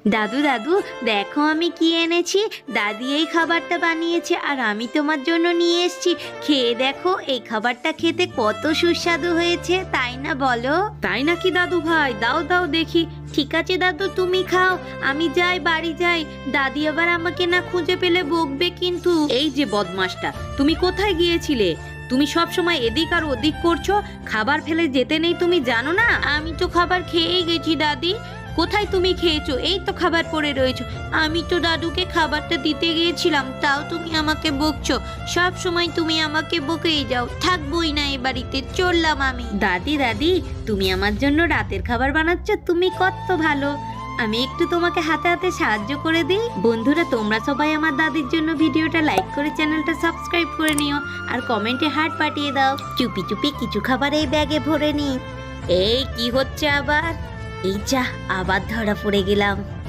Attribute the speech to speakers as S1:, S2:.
S1: দাদু দাদু, দেখো আমি কি এনেছি। দাদি এই খাবারটা বানিয়েছে আর আমি তোমার জন্য নিয়ে এসেছি। খেয়ে দেখো, এই খাবারটা খেতে কত সুস্বাদু হয়েছে, তাই না বলো?
S2: তাই নাকি দাদু ভাই? দাও দাও দেখি।
S1: ঠিক আছে দাদু, তুমি খাও, আমি যাই, বাড়ি যাই। দাদি আবার আমাকে না খুঁজে পেলে বকবে কিন্তু।
S2: এই যে বদমাসটা, তুমি কোথায় গিয়েছিলে? তুমি সব সময় এদিক আর ওদিক করছো, খাবার ফেলে যেতে নেই, তুমি জানো না?
S1: আমি তো খাবার খেয়েই গেছি দাদি।
S2: কোথায় তুমি খেয়েছো? এই তো খাবার পড়ে রয়েছে।
S1: আমি তো দাদুকে খাবারটা দিতে গিয়েছিলাম, তাও তুমি আমাকে বকছো। সব সময় তুমি আমাকে বকেই যাও। থাকবোই না এই বাড়িতে, চললাম আমি।
S2: দাদি দাদি, তুমি আমার জন্য রাতের খাবার বানাচ্ছ? তুমি কত ভালো। আমি একটু তোমাকে হাতে হাতে সাহায্য করে দিই। বন্ধুরা, তোমরা সবাই আমার দাদির জন্য ভিডিওটা লাইক করে চ্যানেলটা সাবস্ক্রাইব করে নিও আর কমেন্টে হার্ট পাঠিয়ে দাও।
S1: চুপি চুপি কিছু খাবার এই ব্যাগে ভরে নি।
S2: এই কি হচ্ছে আবার?
S1: এই যা, আবার ধরা পড়ে গেলাম।